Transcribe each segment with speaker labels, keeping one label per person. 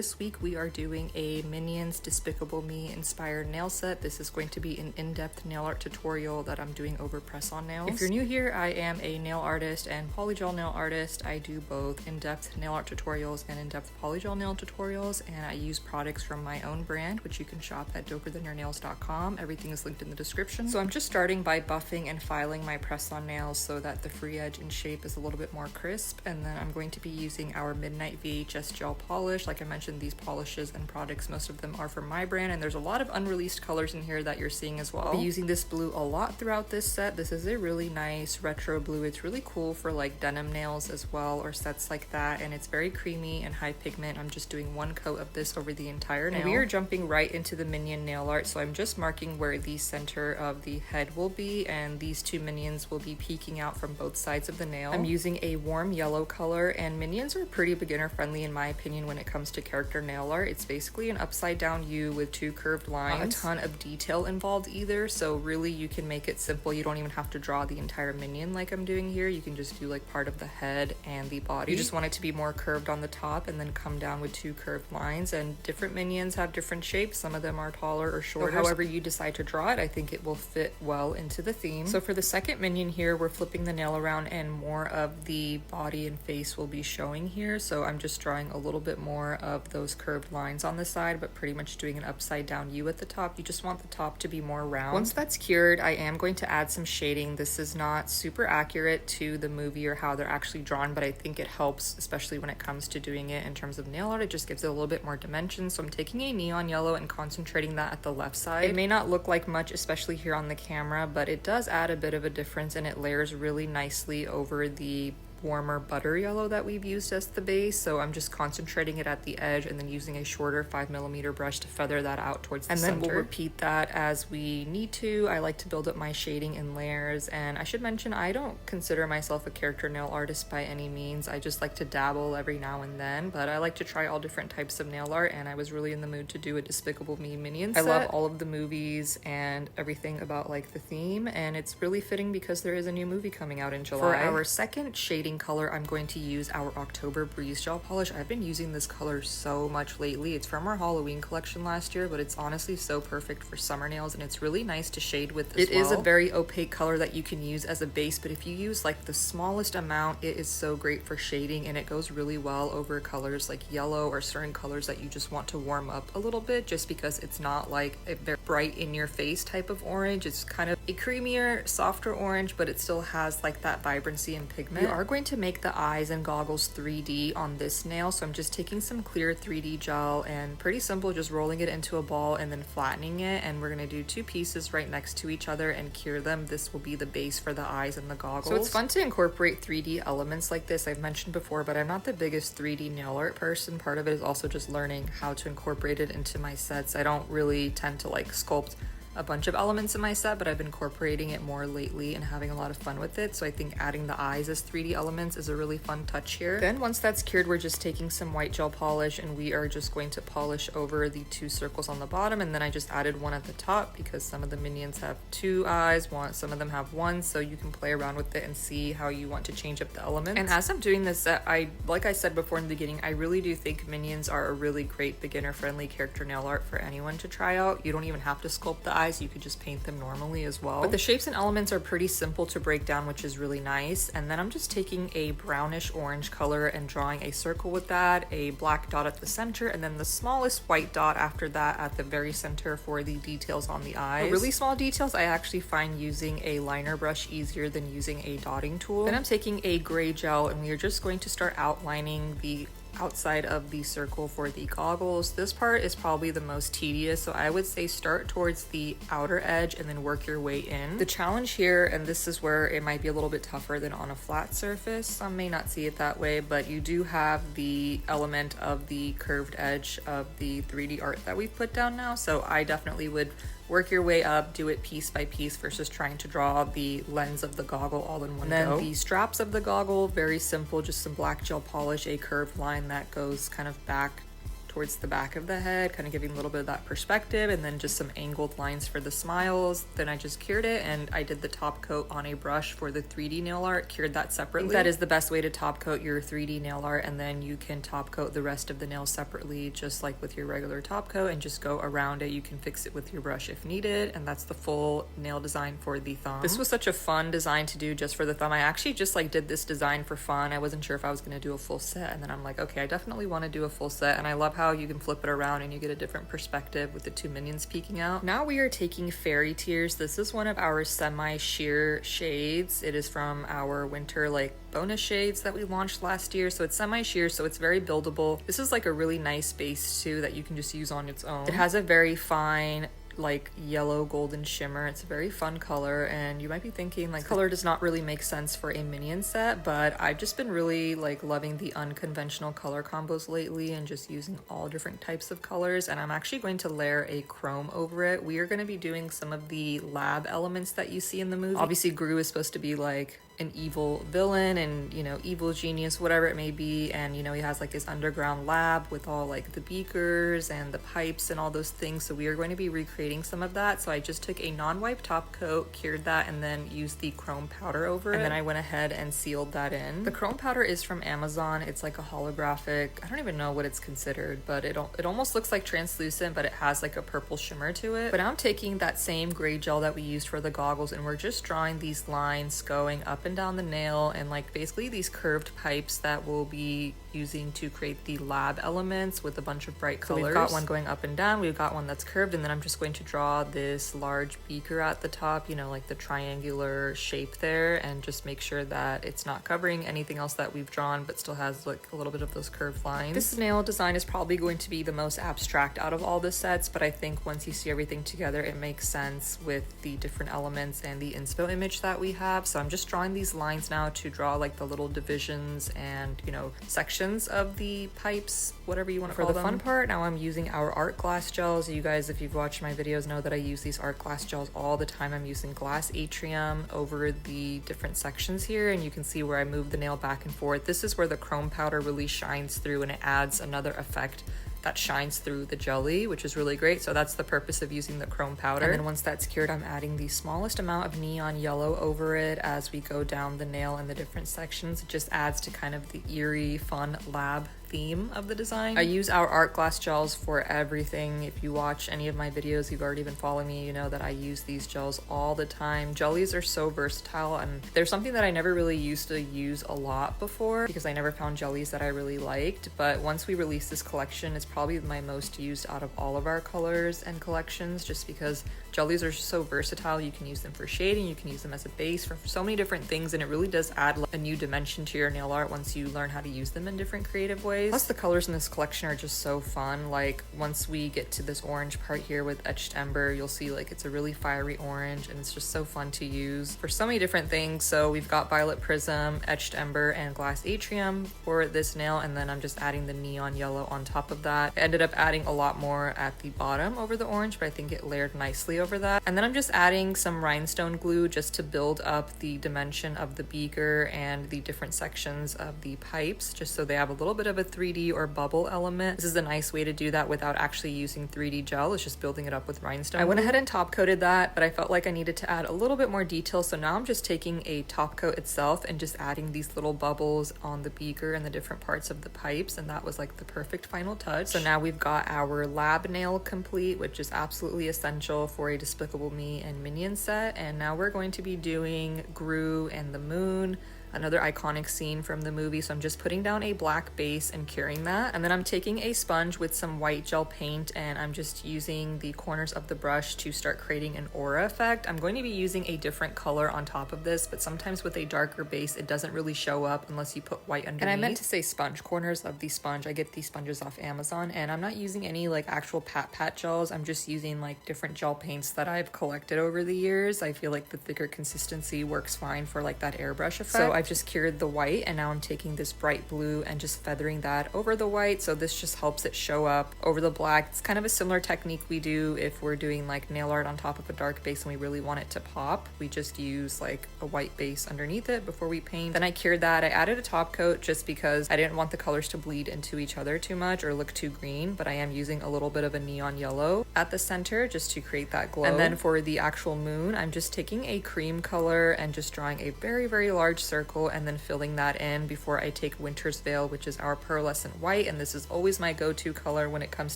Speaker 1: this week we are doing a Minions Despicable Me inspired nail set. This is going to be an in-depth nail art tutorial that I'm doing over press-on nails. If you're new here, I am a nail artist and polygel nail artist. I do both in-depth nail art tutorials and in-depth polygel nail tutorials, and I use products from my own brand, which you can shop at doperthanyournails.com. Everything is linked in the description. So I'm just starting by buffing and filing my press-on nails so that the free edge and shape is a little bit more crisp, and then I'm going to be using our Midnight VHS gel polish. Like I mentioned, these polishes and products, most of them are from my brand, and there's a lot of unreleased colors in here that you're seeing as well. I'll be using this blue a lot throughout this set. This is a really nice retro blue. It's really cool for like denim nails as well, or sets like that, and it's very creamy and high pigment. I'm just doing one coat of this over the entire nail. And we are jumping right into the minion nail art, so I'm just marking where the center of the head will be, and these two minions will be peeking out from both sides of the nail. I'm using a warm yellow color, and minions are pretty beginner friendly in my opinion when it comes to character nail art. It's basically an upside down U with two curved lines. Not a ton of detail involved either, so really you can make it simple. You don't even have to draw the entire minion like I'm doing here. You can just do like part of the head and the body. You just want it to be more curved on the top and then come down with two curved lines, and different minions have different shapes. Some of them are taller or shorter. So however you decide to draw it, I think it will fit well into the theme. So for the second minion here, we're flipping the nail around and more of the body and face will be showing here. So I'm just drawing a little bit more of those curved lines on the side, but pretty much doing an upside down U at the top. You just want the top to be more round. Once that's cured, I am going to add some shading. This is not super accurate to the movie or how they're actually drawn, but I think it helps, especially when it comes to doing it in terms of nail art. It just gives it a little bit more dimension. So I'm taking a neon yellow and concentrating that at the left side. It may not look like much, especially here on the camera, but it does add a bit of a difference, and it layers really nicely over the warmer butter yellow that we've used as the base. So I'm just concentrating it at the edge and then using a shorter 5mm brush to feather that out towards the center. And then we'll repeat that as we need to. I like to build up my shading in layers, and I should mention I don't consider myself a character nail artist by any means. I just like to dabble every now and then, but I like to try all different types of nail art, and I was really in the mood to do a Despicable Me Minions set. I love all of the movies and everything about like the theme, and it's really fitting because there is a new movie coming out in July. For our second shading color, I'm going to use our October Breeze gel polish. I've been using this color so much lately. It's from our Halloween collection last year, but it's honestly so perfect for summer nails, and it's really nice to shade with as well. It is a very opaque color that you can use as a base, but if you use like the smallest amount, it is so great for shading, and it goes really well over colors like yellow or certain colors that you just want to warm up a little bit, just because it's not like a very bright in your face type of orange. It's kind of a creamier, softer orange, but it still has like that vibrancy and pigment. You are going to make the eyes and goggles 3D on this nail, so I'm just taking some clear 3D gel and pretty simple, just rolling it into a ball and then flattening it, and we're going to do two pieces right next to each other and cure them. This will be the base for the eyes and the goggles. So it's fun to incorporate 3D elements like this. I've mentioned before, but I'm not the biggest 3D nail art person. Part of it is also just learning how to incorporate it into my sets. I don't really tend to like sculpt a bunch of elements in my set, but I've been incorporating it more lately and having a lot of fun with it. So I think adding the eyes as 3D elements is a really fun touch here. Then once that's cured, we're just taking some white gel polish and we are just going to polish over the two circles on the bottom, and then I just added one at the top because some of the minions have two eyes, some of them have one, so you can play around with it and see how you want to change up the elements. And as I'm doing this set, like I said before in the beginning, I really do think minions are a really great beginner friendly character nail art for anyone to try out. You don't even have to sculpt the eyes, you could just paint them normally as well. But the shapes and elements are pretty simple to break down, which is really nice. And then I'm just taking a brownish orange color and drawing a circle with that, a black dot at the center, and then the smallest white dot after that at the very center for the details on the eyes. For really small details, I actually find using a liner brush easier than using a dotting tool. Then I'm taking a gray gel and we are just going to start outlining the outside of the circle for the goggles. This part is probably the most tedious, so I would say start towards the outer edge and then work your way in. The challenge here, and this is where it might be a little bit tougher than on a flat surface, some may not see it that way, but you do have the element of the curved edge of the 3D art that we've put down now, so I definitely would work your way up, do it piece by piece versus trying to draw the lens of the goggle all in one go. Then the straps of the goggle, very simple, just some black gel polish, a curved line that goes kind of back towards the back of the head, kind of giving a little bit of that perspective, and then just some angled lines for the smiles. Then I just cured it, and I did the top coat on a brush for the 3D nail art, cured that separately. That is the best way to top coat your 3D nail art, and then you can top coat the rest of the nails separately, just like with your regular top coat, and just go around it. You can fix it with your brush if needed, and that's the full nail design for the thumb. This was such a fun design to do just for the thumb. I actually just like did this design for fun. I wasn't sure if I was going to do a full set, and then I'm like, okay, I definitely want to do a full set. And I love how you can flip it around and you get a different perspective with the two minions peeking out. Now we are taking Fairy Tears. This is one of our semi-sheer shades. It is from our winter like bonus shades that we launched last year. So it's semi-sheer, so it's very buildable. This is like a really nice base too that you can just use on its own. It has a very fine like yellow golden shimmer. It's a very fun color, and you might be thinking like color does not really make sense for a minion set, but I've just been really like loving the unconventional color combos lately and just using all different types of colors. And I'm actually going to layer a chrome over it. We are going to be doing some of the lab elements that you see in the movie. Obviously Gru is supposed to be like an evil villain and, you know, evil genius, whatever it may be, and you know, he has like his underground lab with all like the beakers and the pipes and all those things. So we are going to be recreating some of that. So I just took a non-wipe top coat, cured that, and then used the chrome powder over it, and then I went ahead and sealed that in. The chrome powder is from Amazon. It's like a holographic, I don't even know what it's considered, but it almost looks like translucent, but it has like a purple shimmer to it. But now I'm taking that same gray gel that we used for the goggles, and we're just drawing these lines going up and down the nail, and like basically these curved pipes that we'll be using to create the lab elements with a bunch of bright colors. So we've got one going up and down, we've got one that's curved, and then I'm just going to draw this large beaker at the top, you know, like the triangular shape there, and just make sure that it's not covering anything else that we've drawn but still has like a little bit of those curved lines. This nail design is probably going to be the most abstract out of all the sets, but I think once you see everything together it makes sense with the different elements and the inspo image that we have. So I'm just drawing these lines now to draw like the little divisions and, you know, sections of the pipes, whatever you want to call them. For the fun part, now I'm using our art glass gels. You guys, if you've watched my videos, know that I use these art glass gels all the time. I'm using glass Atrium over the different sections here, and you can see where I move the nail back and forth. This is where the chrome powder really shines through, and it adds another effect that shines through the jelly, which is really great. So that's the purpose of using the chrome powder. And then once that's cured, I'm adding the smallest amount of neon yellow over it as we go down the nail in the different sections. It just adds to kind of the eerie, fun lab theme of the design. I use our art glass gels for everything. If you watch any of my videos, you've already been following me, you know that I use these gels all the time. Jellies are so versatile, and they're something that I never really used to use a lot before because I never found jellies that I really liked. But once we released this collection, it's probably my most used out of all of our colors and collections, just because jellies are so versatile. You can use them for shading, you can use them as a base for so many different things, and it really does add a new dimension to your nail art once you learn how to use them in different creative ways. Plus the colors in this collection are just so fun. Like once we get to this orange part here with Etched Ember, you'll see like it's a really fiery orange, and it's just so fun to use for so many different things. So we've got Violet Prism, Etched Ember, and Glass Atrium for this nail, and then I'm just adding the neon yellow on top of that. I ended up adding a lot more at the bottom over the orange, but I think it layered nicely over that. And then I'm just adding some rhinestone glue just to build up the dimension of the beaker and the different sections of the pipes, just so they have a little bit of a 3D or bubble element. This is a nice way to do that without actually using 3D gel. It's just building it up with rhinestone. I went ahead and top coated that, but I felt like I needed to add a little bit more detail, so now I'm just taking a top coat itself and just adding these little bubbles on the beaker and the different parts of the pipes, and that was like the perfect final touch. So now we've got our lab nail complete, which is absolutely essential for a Despicable Me and Minion set. And now we're going to be doing Gru and the moon, another iconic scene from the movie. So I'm just putting down a black base and curing that, and then I'm taking a sponge with some white gel paint, and I'm just using the corners of the brush to start creating an aura effect. I'm going to be using a different color on top of this, but sometimes with a darker base it doesn't really show up unless you put white underneath. And I meant to say sponge, corners of the sponge. I get these sponges off Amazon, and I'm not using any like actual pat gels. I'm just using like different gel paints that I've collected over the years. I feel like the thicker consistency works fine for like that airbrush effect. So I I've just cured the white, and now I'm taking this bright blue and just feathering that over the white, so this just helps it show up over the black. It's kind of a similar technique we do if we're doing like nail art on top of a dark base and we really want it to pop. We just use like a white base underneath it before we paint. Then I cured that. I added a top coat just because I didn't want the colors to bleed into each other too much or look too green, but I am using a little bit of a neon yellow at the center just to create that glow. And then for the actual moon, I'm just taking a cream color and just drawing a very, very large circle and then filling that in before I take Winter's Veil, which is our pearlescent white, and this is always my go-to color when it comes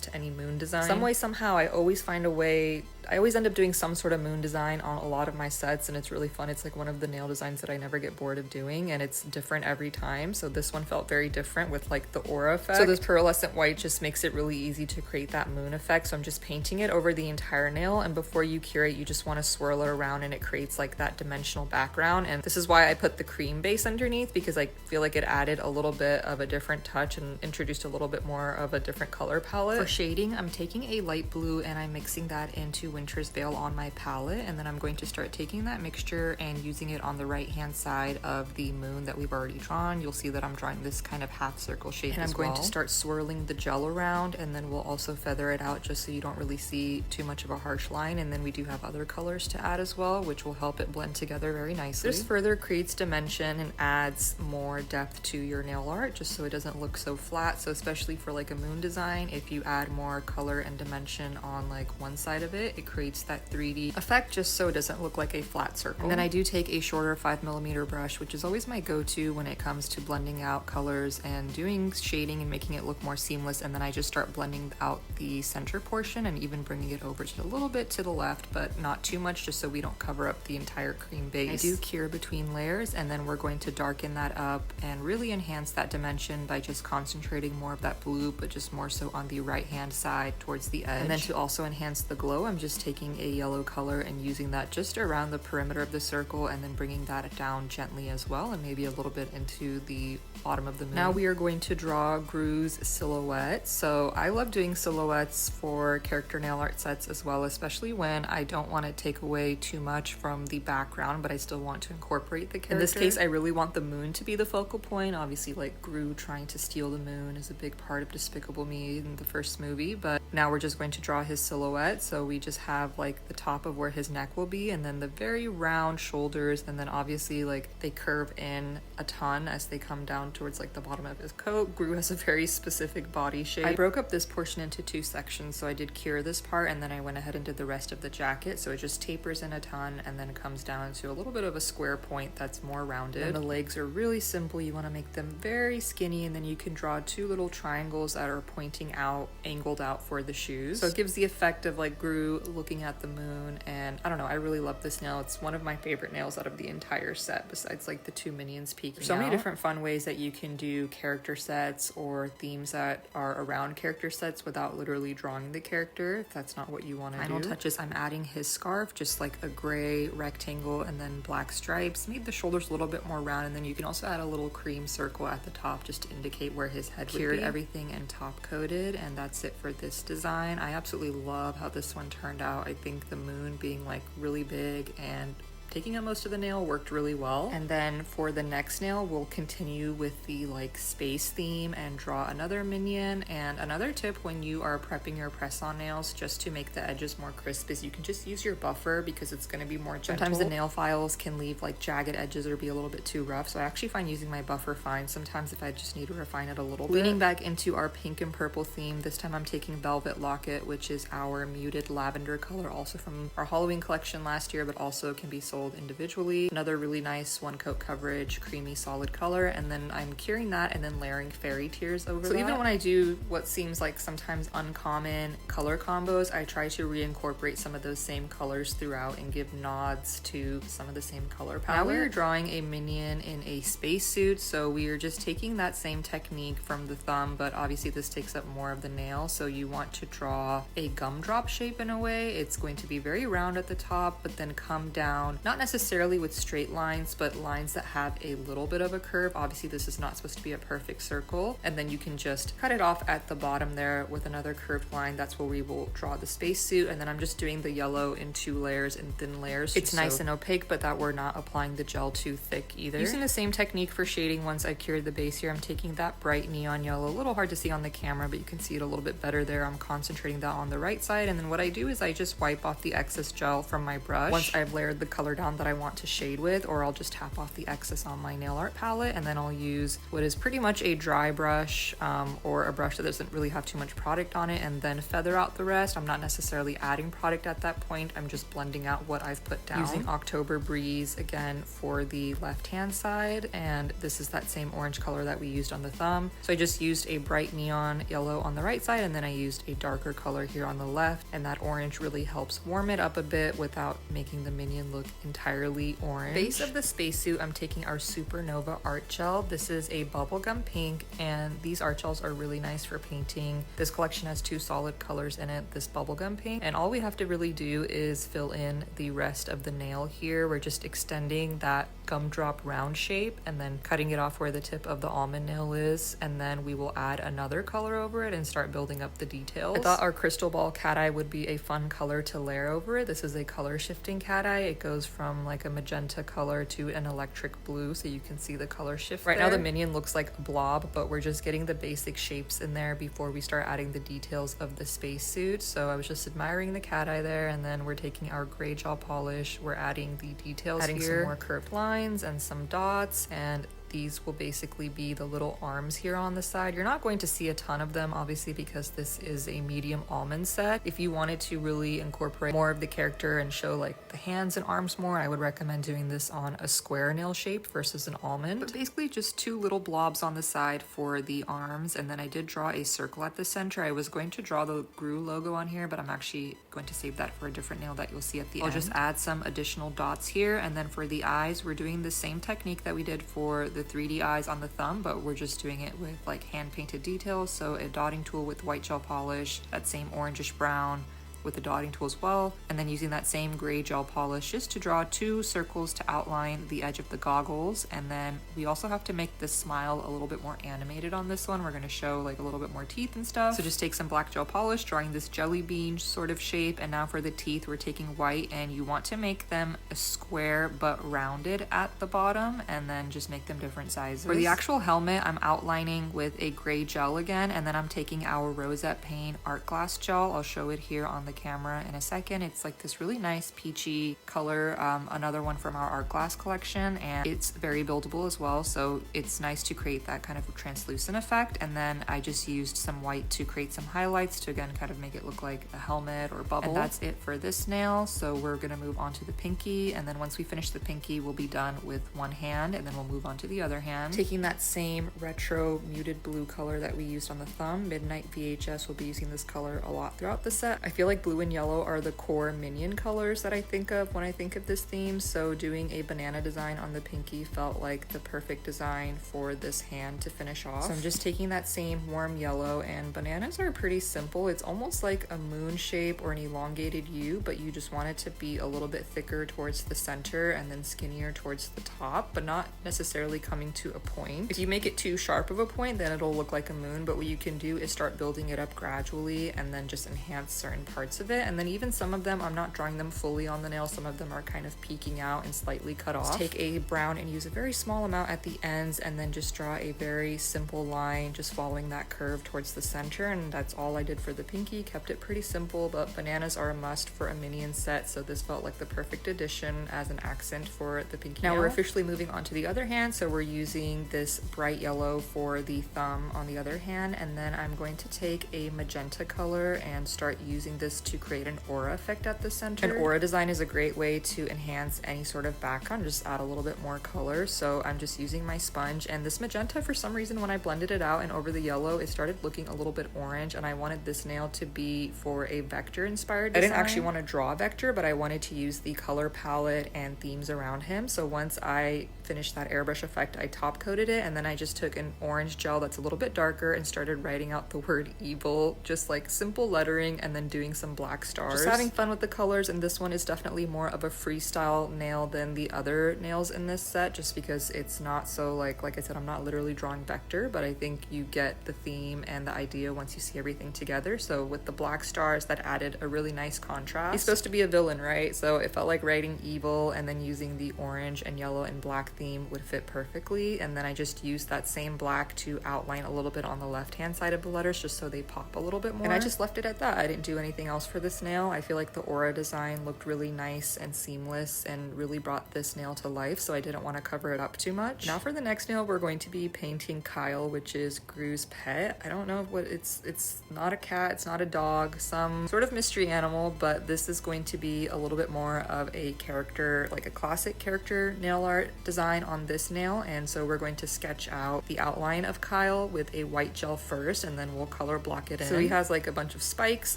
Speaker 1: to any moon design. Some way, somehow, I always find a way. I always end up doing some sort of moon design on a lot of my sets, and it's really fun. It's like one of the nail designs that I never get bored of doing, and it's different every time. So this one felt very different with like the aura effect. So this pearlescent white just makes it really easy to create that moon effect. So I'm just painting it over the entire nail, and before you cure it, you just want to swirl it around and it creates like that dimensional background. And this is why I put the cream base underneath, because I feel like it added a little bit of a different touch and introduced a little bit more of a different color palette. For shading, I'm taking a light blue and I'm mixing that into Winter's Veil on my palette, and then I'm going to start taking that mixture and using it on the right hand side of the moon that we've already drawn. You'll see that I'm drawing this kind of half circle shape, and I'm going to start swirling the gel around, and then we'll also feather it out just so you don't really see too much of a harsh line. And then we do have other colors to add as well, which will help it blend together very nicely. This further creates dimension and adds more depth to your nail art just so it doesn't look so flat. So especially for like a moon design, if you add more color and dimension on like one side of it, it creates that 3D effect just so it doesn't look like a flat circle. And then I do take a shorter 5mm brush, which is always my go-to when it comes to blending out colors and doing shading and making it look more seamless. And then I just start blending out the center portion and even bringing it over just a little bit to the left, but not too much, just so we don't cover up the entire cream base. I do cure between layers, and then we're going to darken that up and really enhance that dimension by just concentrating more of that blue, but just more so on the right hand side towards the edge. And then to also enhance the glow, I'm just taking a yellow color and using that just around the perimeter of the circle, and then bringing that down gently as well, and maybe a little bit into the bottom of the moon. Now we are going to draw Gru's silhouette. So I love doing silhouettes for character nail art sets as well, especially when I don't want to take away too much from the background, but I still want to incorporate the character. In this case, I really want the moon to be the focal point. Obviously, like Gru trying to steal the moon is a big part of Despicable Me in the first movie, but now we're just going to draw his silhouette. So we just have like the top of where his neck will be, and then the very round shoulders, and then obviously like they curve in a ton as they come down towards like the bottom of his coat. Gru has a very specific body shape. I broke up this portion into two sections, so I did cure this part, and then I went ahead and did the rest of the jacket, so it just tapers in a ton and then comes down to a little bit of a square point that's more rounded. And the legs are really simple. You want to make them very skinny, and then you can draw two little triangles that are pointing out, angled out for the shoes, so it gives the effect of like Gru looking at the moon. And I don't know, I really love this nail. It's one of my favorite nails out of the entire set, besides like the two minions peeking out. So many different fun ways that you can do character sets or themes that are around character sets without literally drawing the character, if that's not what you want to do. Final touches, I'm adding his scarf, just like a gray rectangle and then black stripes. Made the shoulders a little bit more round, and then you can also add a little cream circle at the top just to indicate where his head would be. Cured everything and top coated, and that's it for this design. I absolutely love how this one turned out. I think the moon being like really big and taking up most of the nail worked really well. And then for the next nail, we'll continue with the like space theme and draw another minion. And another tip when you are prepping your press-on nails, just to make the edges more crisp, is you can just use your buffer, because it's going to be more gentle. Sometimes the nail files can leave like jagged edges or be a little bit too rough, so I actually find using my buffer fine sometimes if I just need to refine it a little bit. Leaning back into our pink and purple theme, this time I'm taking Velvet Locket, which is our muted lavender color, also from our Halloween collection last year, but also can be sold individually. Another really nice one coat coverage, creamy solid color, and then I'm curing that and then layering fairy tears over that. So even when I do what seems like sometimes uncommon color combos, I try to reincorporate some of those same colors throughout and give nods to some of the same color palette. Now we're drawing a minion in a spacesuit, so we are just taking that same technique from the thumb, but obviously this takes up more of the nail, so you want to draw a gumdrop shape in a way. It's going to be very round at the top, but then come down, not not necessarily with straight lines, but lines that have a little bit of a curve. Obviously this is not supposed to be a perfect circle, and then you can just cut it off at the bottom there with another curved line. That's where we will draw the spacesuit, and then I'm just doing the yellow in 2 layers in thin layers. It's nice and opaque, but that we're not applying the gel too thick either. Using the same technique for shading once I cured the base here, I'm taking that bright neon yellow, a little hard to see on the camera, but you can see it a little bit better there. I'm concentrating that on the right side, and then what I do is I just wipe off the excess gel from my brush once I've layered the color down that I want to shade with, or I'll just tap off the excess on my nail art palette, and then I'll use what is pretty much a dry brush or a brush that doesn't really have too much product on it, and then feather out the rest. I'm not necessarily adding product at that point, I'm just blending out what I've put down. Using October Breeze again for the left hand side, and this is that same orange color that we used on the thumb. So I just used a bright neon yellow on the right side, and then I used a darker color here on the left, and that orange really helps warm it up a bit without making the minion look entirely orange. Base of the spacesuit, I'm taking our Supernova art gel. This is a bubblegum pink, and these art gels are really nice for painting. This collection has 2 solid colors in it, this bubblegum pink, and all we have to really do is fill in the rest of the nail here. We're just extending that gumdrop round shape and then cutting it off where the tip of the almond nail is, and then we will add another color over it and start building up the details. I thought our crystal ball cat eye would be a fun color to layer over it. This is a color shifting cat eye. It goes from like a magenta color to an electric blue, so you can see the color shift right there. Now the minion looks like a blob, but we're just getting the basic shapes in there before we start adding the details of the spacesuit. So I was just admiring the cat eye there, and then we're taking our gray gel polish, we're adding the details, adding some more curved lines and some dots, and these will basically be the little arms here on the side. You're not going to see a ton of them, obviously, because this is a medium almond set. If you wanted to really incorporate more of the character and show like the hands and arms more, I would recommend doing this on a square nail shape versus an almond. But basically just 2 little blobs on the side for the arms, and then I did draw a circle at the center. I was going to draw the GRU logo on here, but I'm actually going to save that for a different nail that you'll see at the end. I'll just add some additional dots here, and then for the eyes, we're doing the same technique that we did for the 3D eyes on the thumb, but we're just doing it with like hand painted details. So a dotting tool with white gel polish, that same orangish brown with the dotting tool as well, and then using that same gray gel polish just to draw 2 circles to outline the edge of the goggles. And then we also have to make the smile a little bit more animated on this one. We're going to show like a little bit more teeth and stuff, so just take some black gel polish, drawing this jelly bean sort of shape. And now for the teeth, we're taking white, and you want to make them a square but rounded at the bottom, and then just make them different sizes. For the actual helmet, I'm outlining with a gray gel again, and then I'm taking our Rosette Pane art glass gel. I'll show it here on the camera in a second. It's like this really nice peachy color, another one from our art glass collection, and it's very buildable as well, so it's nice to create that kind of translucent effect. And then I just used some white to create some highlights to again kind of make it look like a helmet or bubble. And that's it for this nail. So we're gonna move on to the pinky, and then once we finish the pinky, we'll be done with one hand, and then we'll move on to the other hand. Taking that same retro muted blue color that we used on the thumb, Midnight VHS, will be using this color a lot throughout the set. I feel like blue and yellow are the core minion colors that I think of when I think of this theme, so doing a banana design on the pinky felt like the perfect design for this hand to finish off. So I'm just taking that same warm yellow, and bananas are pretty simple. It's almost like a moon shape or an elongated U, but you just want it to be a little bit thicker towards the center and then skinnier towards the top, but not necessarily coming to a point. If you make it too sharp of a point, then it'll look like a moon, but what you can do is start building it up gradually and then just enhance certain parts of it. And then even some of them, I'm not drawing them fully on the nail, some of them are kind of peeking out and slightly cut off. Just take a brown and use a very small amount at the ends, and then just draw a very simple line just following that curve towards the center. And that's all I did for the pinky. Kept it pretty simple, but bananas are a must for a minion set, so this felt like the perfect addition as an accent for the pinky nail. Now we're officially moving on to the other hand, so we're using this bright yellow for the thumb on the other hand, and then I'm going to take a magenta color and start using this to create an aura effect at the center. An aura design is a great way to enhance any sort of background, just add a little bit more color. So I'm just using my sponge, and this magenta, for some reason when I blended it out and over the yellow, it started looking a little bit orange, and I wanted this nail to be for a vector inspired design. I didn't actually want to draw a vector, but I wanted to use the color palette and themes around him. So once I finish that airbrush effect, I top coated it, and then I just took an orange gel that's a little bit darker and started writing out the word evil, just like simple lettering, and then doing some black stars. Just having fun with the colors, and this one is definitely more of a freestyle nail than the other nails in this set, just because it's not so like I said, I'm not literally drawing vector, but I think you get the theme and the idea once you see everything together. So with the black stars, that added a really nice contrast. He's supposed to be a villain, right? So it felt like writing evil and then using the orange and yellow and black theme would fit perfectly. And then I just used that same black to outline a little bit on the left hand side of the letters, just so they pop a little bit more. And I just left it at that. I didn't do anything else for this nail. I feel like the aura design looked really nice and seamless and really brought this nail to life, so I didn't want to cover it up too much. Now for the next nail, we're going to be painting Kyle, which is Gru's pet. I don't know what it's not a cat, it's not a dog, some sort of mystery animal, but this is going to be a little bit more of a character, like a classic character nail art design on this nail. And so we're going to sketch out the outline of Kyle with a white gel first, and then we'll color block it in. So he has like a bunch of spikes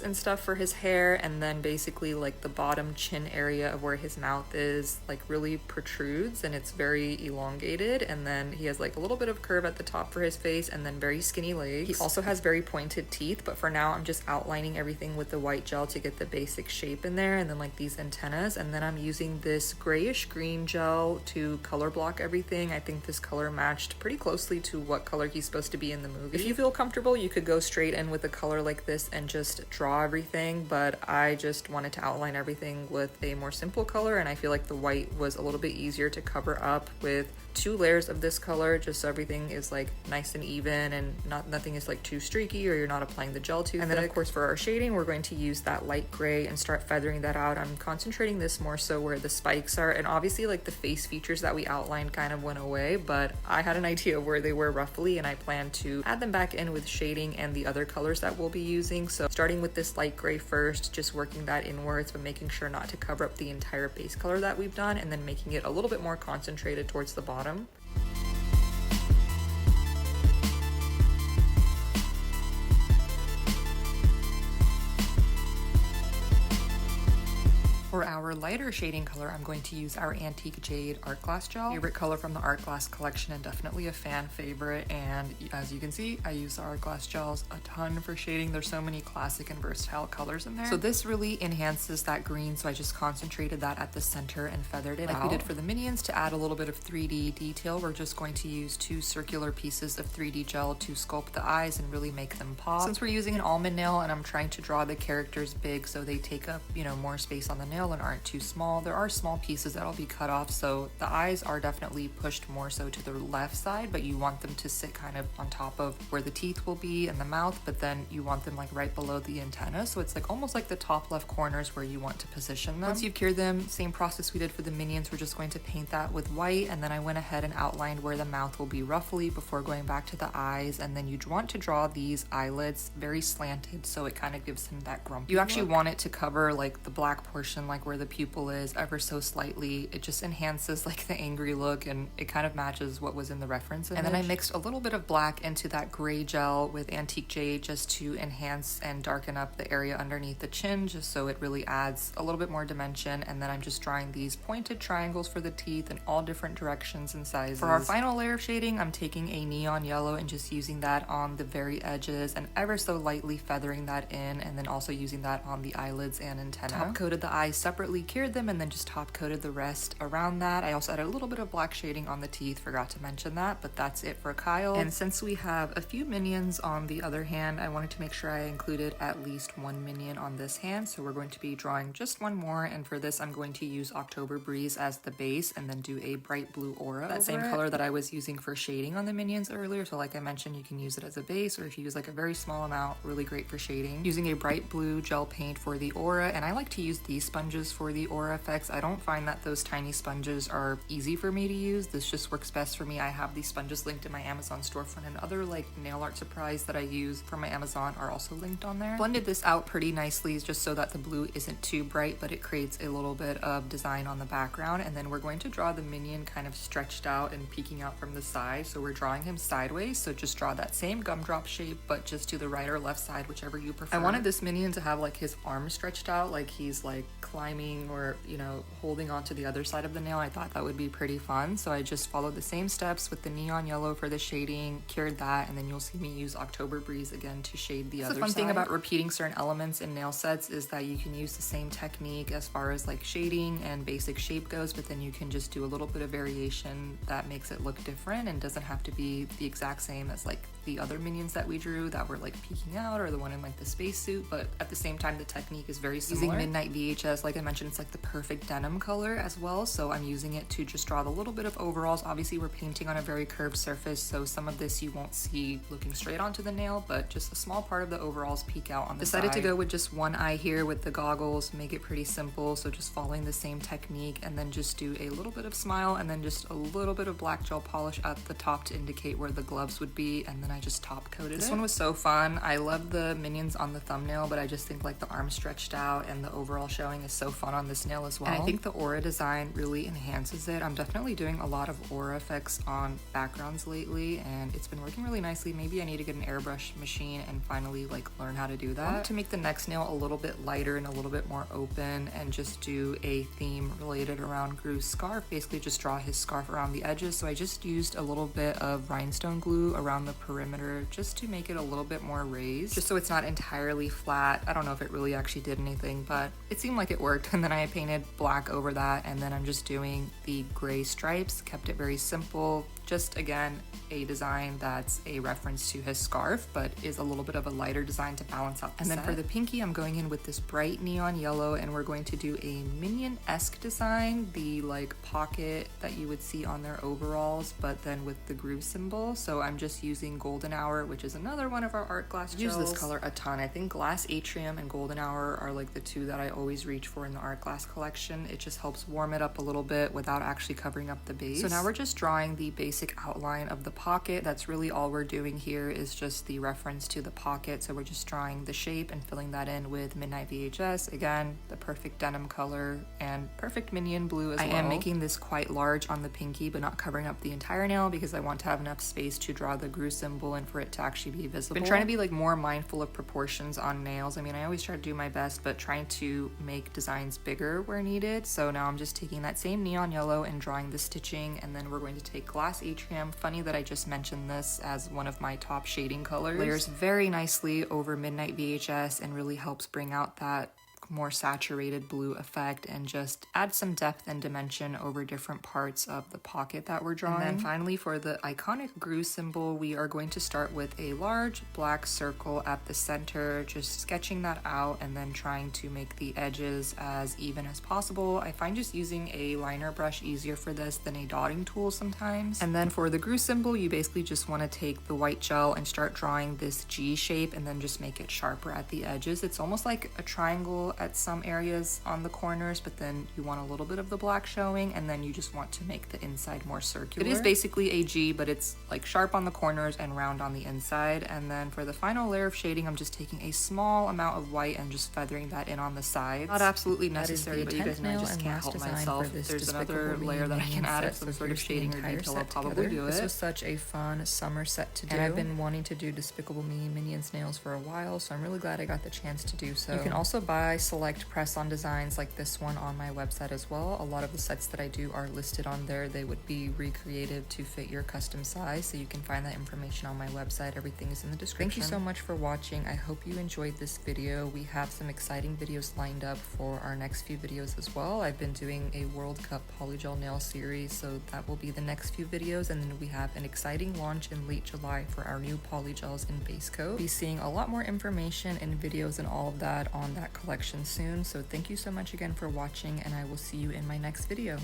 Speaker 1: and stuff for his hair, and then basically like the bottom chin area of where his mouth is like really protrudes and it's very elongated, and then he has like a little bit of curve at the top for his face, and then very skinny legs. He also has very pointed teeth, but for now I'm just outlining everything with the white gel to get the basic shape in there, and then like these antennas, and then I'm using this grayish green gel to color block everything. I think this color matched pretty closely to what color he's supposed to be in the movie. If you feel comfortable, you could go straight in with a color like this and just draw everything, but I just wanted to outline everything with a more simple color, and I feel like the white was a little bit easier to cover up with 2 layers of this color, just so everything is like nice and even and nothing is like too streaky or you're not applying the gel too thick. And then of course for our shading, we're going to use that light gray and start feathering that out. I'm concentrating this more so where the spikes are, and obviously like the face features that we outlined kind of went away, but I had an idea of where they were roughly, and I plan to add them back in with shading and the other colors that we'll be using. So starting with this light gray first, just working that inwards, but making sure not to cover up the entire base color that we've done, and then making it a little bit more concentrated towards the bottom. For our lighter shading color, I'm going to use our Antique Jade Art Glass Gel. Favorite color from the Art Glass collection, and definitely a fan favorite. And as you can see, I use the Art Glass gels a ton for shading. There's so many classic and versatile colors in there. So this really enhances that green, so I just concentrated that at the center and feathered it out. Like we did for the minions, to add a little bit of 3D detail, we're just going to use 2 circular pieces of 3D gel to sculpt the eyes and really make them pop. Since we're using an almond nail and I'm trying to draw the characters big so they take up, you know, more space on the nail and aren't too small, there are small pieces that'll be cut off, so the eyes are definitely pushed more so to the left side, but you want them to sit kind of on top of where the teeth will be and the mouth, but then you want them like right below the antenna, so it's like almost like the top left corners where you want to position them. Once you've cured them, same process we did for the minions, we're just going to paint that with white, and then I went ahead and outlined where the mouth will be roughly before going back to the eyes. And then you want to draw these eyelids very slanted, so it kind of gives him that grumpy look. You actually want it to cover like the black portion, like where the pupil is, ever so slightly. It just enhances like the angry look, and it kind of matches what was in the reference image. And then I mixed a little bit of black into that gray gel with Antique Jade just to enhance and darken up the area underneath the chin, just so it really adds a little bit more dimension. And then I'm just drawing these pointed triangles for the teeth in all different directions and sizes. For our final layer of shading, I'm taking a neon yellow and just using that on the very edges and ever so lightly feathering that in, and then also using that on the eyelids and antenna. Top coated the eyes separately, cured them, and then just top coated the rest around that. I also added a little bit of black shading on the teeth, forgot to mention that, but that's it for Kyle. And since we have a few minions on the other hand, I wanted to make sure I included at least 1 minion on this hand, so we're going to be drawing just 1 more, and for this I'm going to use October Breeze as the base and then do a bright blue aura, that same color that I was using for shading on the minions earlier. So like I mentioned, you can use it as a base, or if you use like a very small amount, really great for shading. Using a bright blue gel paint for the aura, and I like to use these sponges for the aura effects. I don't find that those tiny sponges are easy for me to use. This just works best for me. I have these sponges linked in my Amazon storefront, and other like nail art supplies that I use for my Amazon are also linked on there. Blended this out pretty nicely just so that the blue isn't too bright, but it creates a little bit of design on the background. And then we're going to draw the minion kind of stretched out and peeking out from the side, so we're drawing him sideways. So just draw that same gumdrop shape, but just to the right or left side, whichever you prefer. I wanted this minion to have like his arms stretched out, like he's like climbing sticking or, you know, holding onto the other side of the nail, I thought that would be pretty fun. So I just followed the same steps with the neon yellow for the shading, cured that, and then you'll see me use October Breeze again to shade the other side. The fun thing about repeating certain elements in nail sets is that you can use the same technique as far as like shading and basic shape goes, but then you can just do a little bit of variation that makes it look different and doesn't have to be the exact same as like the other minions that we drew that were like peeking out, or the one in like the spacesuit, but at the same time the technique is very similar. Using Midnight VHS, like I mentioned, it's like the perfect denim color as well, so I'm using it to just draw the little bit of overalls. Obviously we're painting on a very curved surface, so some of this you won't see looking straight onto the nail, but just a small part of the overalls peek out on the side. Decided to go with just one eye here with the goggles, make it pretty simple, so just following the same technique, and then just do a little bit of smile and then just a little bit of black gel polish at the top to indicate where the gloves would be, and then I just top coated it. This one was so fun. I love the minions on the thumbnail, but I just think like the arm stretched out and the overall showing is so fun on this nail as well. And I think the aura design really enhances it. I'm definitely doing a lot of aura effects on backgrounds lately, and it's been working really nicely. Maybe I need to get an airbrush machine and finally like learn how to do that. I want to make the next nail a little bit lighter and a little bit more open and just do a theme related around Gru's scarf. Basically just draw his scarf around the edges. So I just used a little bit of rhinestone glue around the perimeter just to make it a little bit more raised, just so it's not entirely flat. I don't know if it really actually did anything, but it seemed like it worked. And then I painted black over that, and then I'm just doing the gray stripes, kept it very simple. Just again, a design that's a reference to his scarf, but is a little bit of a lighter design to balance out the set. And then for the pinky, I'm going in with this bright neon yellow, and we're going to do a minion-esque design, the like pocket that you would see on their overalls, but then with the Gru symbol. So I'm just using Golden Hour, which is another one of our art glass gels. I use this color a ton. I think Glass Atrium and Golden Hour are like the two that I always reach for in the art glass collection. It just helps warm it up a little bit without actually covering up the base. So now we're just drawing the basic outline of the pocket. That's really all we're doing here, is just the reference to the pocket. So we're just drawing the shape and filling that in with Midnight VHS. Again, the perfect denim color and perfect minion blue as well. I am making this quite large on the pinky, but not covering up the entire nail because I want to have enough space to draw the Gru symbol and for it to actually be visible. I've been trying to be like more mindful of proportions on nails. I mean, I always try to do my best, but trying to make designs bigger where needed. So now I'm just taking that same neon yellow and drawing the stitching, and then we're going to take Glass Atrium. Funny that I just mentioned this as one of my top shading colors. Layers very nicely over Midnight VHS and really helps bring out that more saturated blue effect and just add some depth and dimension over different parts of the pocket that we're drawing. And then finally, for the iconic Gru symbol, we are going to start with a large black circle at the center, just sketching that out and then trying to make the edges as even as possible. I find just using a liner brush easier for this than a dotting tool sometimes. And then for the Gru symbol, you basically just want to take the white gel and start drawing this G shape and then just make it sharper at the edges. It's almost like a triangle at some areas on the corners, but then you want a little bit of the black showing, and then you just want to make the inside more circular. It is basically a G, but it's like sharp on the corners and round on the inside. And then for the final layer of shading, I'm just taking a small amount of white and just feathering that in on the sides. Not absolutely necessary, but you guys know I just can't help myself. If there's another layer that I can add at some sort of shading or detail, I'll probably do it. This was such a fun summer set to do, and I've been wanting to do Despicable Me Minions nails for a while, so I'm really glad I got the chance to do so. You can also buy select press-on designs like this one on my website as well. A lot of the sets that I do are listed on there. They would be recreated to fit your custom size, so you can find that information on my website. Everything is in the description. Thank you so much for watching. I hope you enjoyed this video. We have some exciting videos lined up for our next few videos as well. I've been doing a World Cup polygel nail series, so that will be the next few videos, and then we have an exciting launch in late July for our new polygels in base coat. Be seeing a lot more information and videos and all of that on that collection soon. So thank you so much again for watching, and I will see you in my next video.